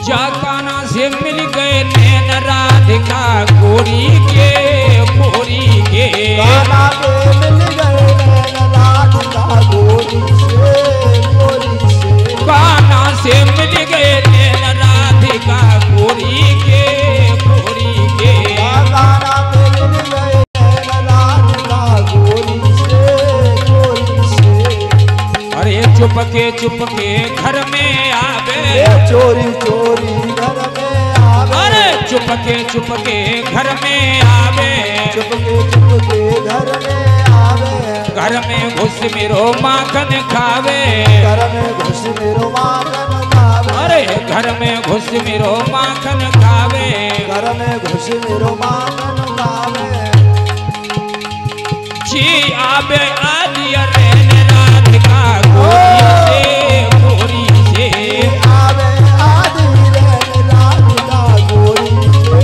जा कान्हा से मिल गए नैन राधिका गोरी के कान्हा से मिल गए नैन राधिका गोरी से कान्हा से मिल गए नैन राधिका गोरी के कान्हा से मिल गए नैन राधिका गोरी से अरे चुपके घर में आवे चोरी चोरी घर में आवे अरे चुपके घर में आवे चुपके घर में आवे घर में घुस मेरो माखन खावे घर में घुस मेरो माखन खावे अरे घर में घुस मेरो माखन खावे घर में घुस मेरो माखन खावे जी आवे आदि रैन राधिका गोरी से आवे आदि रैन राधिका गोरी से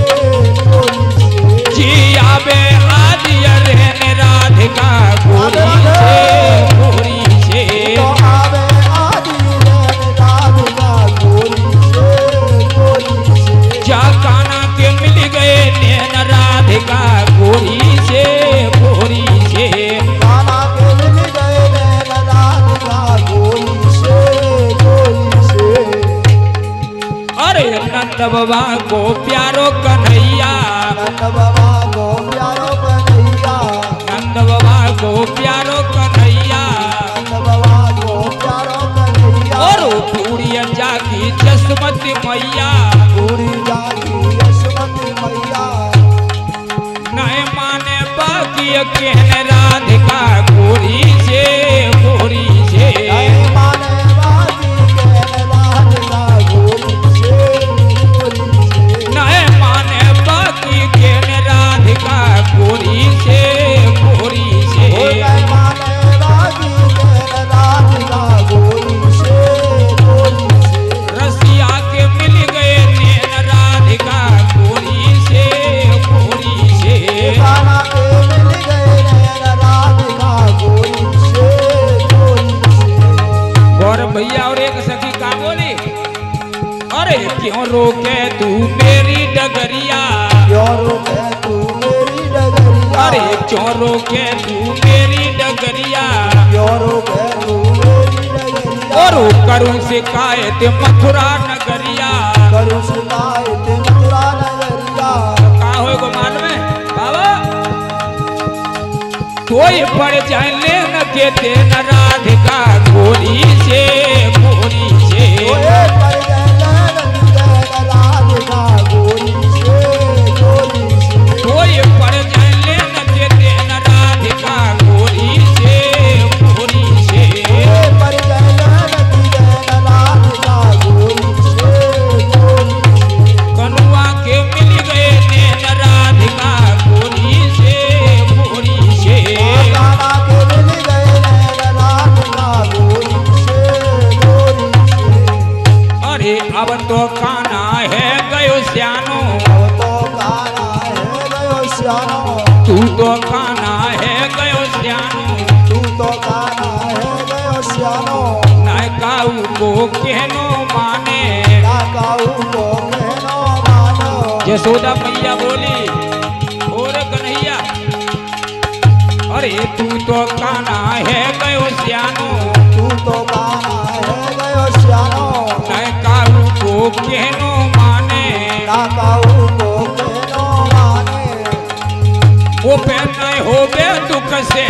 जी आवे आदि रैन राधिका गोरी से तो आवे आदि रैन राधिका गोरी से जा कान्हा के मिल गए नैन राधिका गोरी से कान्हा के मिल गए नैन राधिका गोरी से अरे नंद बाबा को प्यारो कन्हैया नंद बाबा को प्यारो कन्हैया नंद बाबा को प्यारो कन्हैया नंद बाबा को प्यारो कन्हैया और पूरी जागी जसमती मैया पूरी जागी यशवंती मैया नए माने बाकी कहने राधिका गोरी से नए माने बाजी कहने राधिका गोरी से नए माने बाकी कहने राधिका गोरी से नए माने बाजी कहने राधिका गोरी से रसिया के मिल गए नैन राधिका गोरी से कान्हा के मिल गए नैन राधिका गोरी से और भैया और एक सखी का बोली अरे क्यों रोके तू मेरी डगरिया क्यों रोके तू मेरी डगरिया अरे क्यों रोके तू मेरी डगरिया क्यों रोके तू मेरी डगरिया और करूं शिकायत मथुरा नगरिया करूं शिकायत मथुरा नगरिया का हो गो मान में बाबा कोई पड़ जाए लेन के तेन राधिका गोरी से ओए पर गए नैन राधिका गोरी से कोई पड़ जाए लेन के तेन राधिका गोरी से ओए पर गए नैन राधिका गोरी से कनुआ के मिल गए नैन राधिका गोरी से कान्हा के मिल गए नैन राधिका गोरी से अरे अब तो कान्हा है गयो श्यानो अब तो कान्हा है गयो श्यानो तू तो कान्हा है गयो श्यानो तू तो कान्हा है गयो श्यानो नायकाऊ को कहनो माने ना काऊ को कहनो मानो यशोदा मैया बोली और कन्हैया अरे तू तो कान्हा है गयो श्यानो तू तो कान्हा है गयो श्यानो नायकाऊ को कहनो माने ना काऊ को कहनो माने वो पहन हो बे दुख से